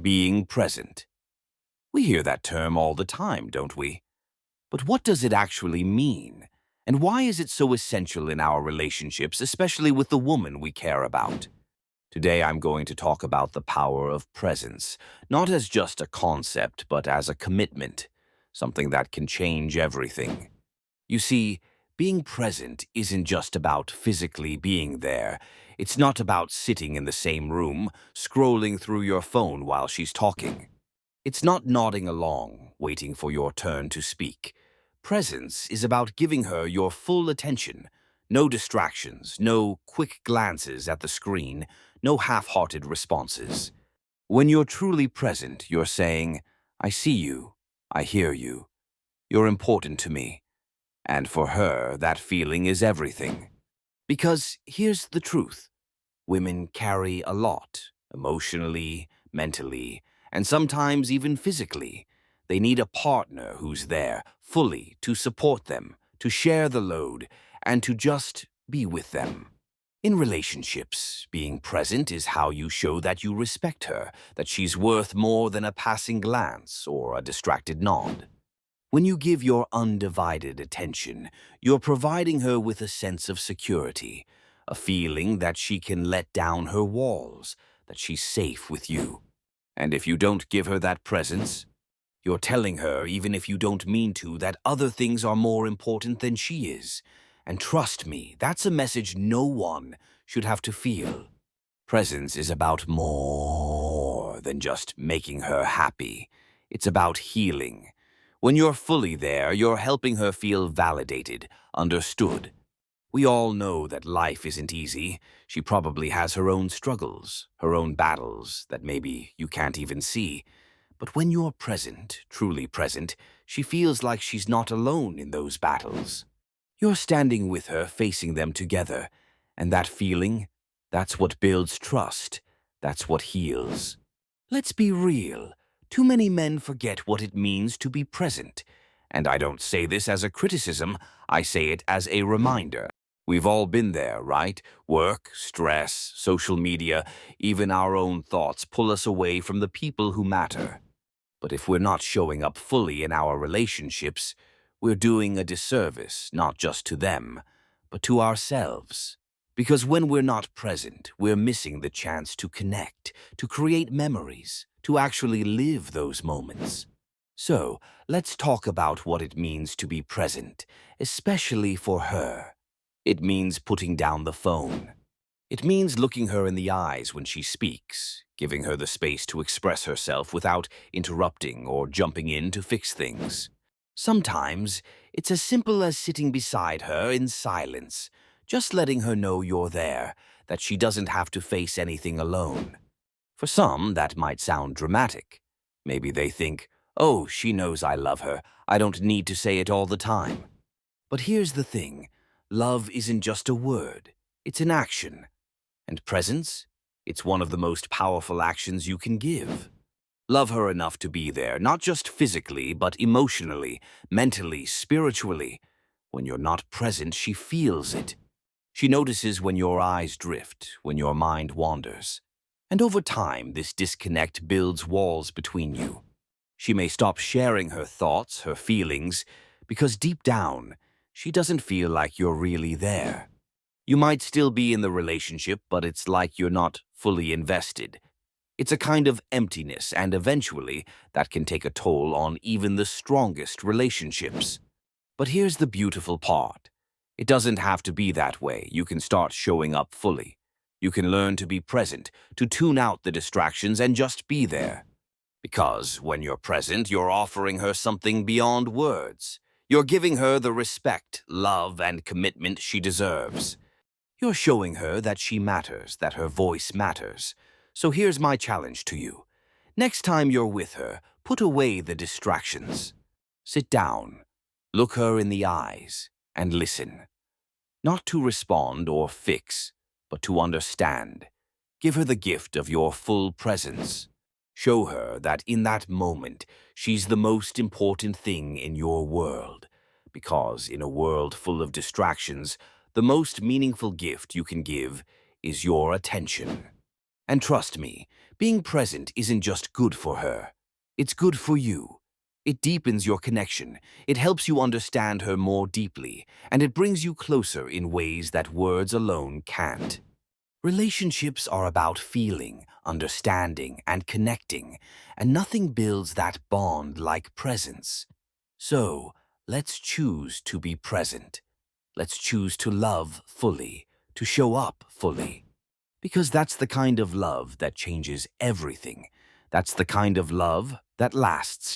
being present. We hear that term all the time, don't we? But what does it actually mean? And why is it so essential in our relationships, especially with the woman we care about? Today I'm going to talk about the power of presence, not as just a concept, but as a commitment, something that can change everything. You see, being present isn't just about physically being there. It's not about sitting in the same room, scrolling through your phone while she's talking. It's not nodding along, waiting for your turn to speak. Presence is about giving her your full attention. No distractions, no quick glances at the screen, no half-hearted responses. When you're truly present, you're saying, I see you, I hear you, you're important to me. And for her, that feeling is everything. Because here's the truth. Women carry a lot, emotionally, mentally, and sometimes even physically. They need a partner who's there, fully, to support them, to share the load, and to just be with them. In relationships, being present is how you show that you respect her, that she's worth more than a passing glance or a distracted nod. When you give your undivided attention, you're providing her with a sense of security, a feeling that she can let down her walls, that she's safe with you. And if you don't give her that presence, you're telling her, even if you don't mean to, that other things are more important than she is. And trust me, that's a message no one should have to feel. Presence is about more than just making her happy. It's about healing. When you're fully there, you're helping her feel validated, understood. We all know that life isn't easy. She probably has her own struggles, her own battles that maybe you can't even see. But when you're present, truly present, she feels like she's not alone in those battles. You're standing with her, facing them together. And that feeling, that's what builds trust. That's what heals. Let's be real. Too many men forget what it means to be present. And I don't say this as a criticism, I say it as a reminder. We've all been there, right? Work, stress, social media, even our own thoughts pull us away from the people who matter. But if we're not showing up fully in our relationships, we're doing a disservice, not just to them, but to ourselves. Because when we're not present, we're missing the chance to connect, to create memories, to actually live those moments. So, let's talk about what it means to be present, especially for her. It means putting down the phone. It means looking her in the eyes when she speaks, giving her the space to express herself without interrupting or jumping in to fix things. Sometimes, it's as simple as sitting beside her in silence, just letting her know you're there, that she doesn't have to face anything alone. For some, that might sound dramatic. Maybe they think, oh, she knows I love her, I don't need to say it all the time. But here's the thing, love isn't just a word, it's an action. And presence? It's one of the most powerful actions you can give. Love her enough to be there, not just physically, but emotionally, mentally, spiritually. When you're not present, she feels it. She notices when your eyes drift, when your mind wanders. And over time, this disconnect builds walls between you. She may stop sharing her thoughts, her feelings, because deep down, she doesn't feel like you're really there. You might still be in the relationship, but it's like you're not fully invested. It's a kind of emptiness, and eventually, that can take a toll on even the strongest relationships. But here's the beautiful part. It doesn't have to be that way. You can start showing up fully. You can learn to be present, to tune out the distractions and just be there. Because when you're present, you're offering her something beyond words. You're giving her the respect, love, and commitment she deserves. You're showing her that she matters, that her voice matters. So here's my challenge to you. Next time you're with her, put away the distractions. Sit down, look her in the eyes, and listen. Not to respond or fix, but to understand. Give her the gift of your full presence. Show her that in that moment, she's the most important thing in your world. Because in a world full of distractions, the most meaningful gift you can give is your attention. And trust me, being present isn't just good for her. It's good for you. It deepens your connection, it helps you understand her more deeply, and it brings you closer in ways that words alone can't. Relationships are about feeling, understanding, and connecting, and nothing builds that bond like presence. So, let's choose to be present. Let's choose to love fully, to show up fully. Because that's the kind of love that changes everything. That's the kind of love that lasts.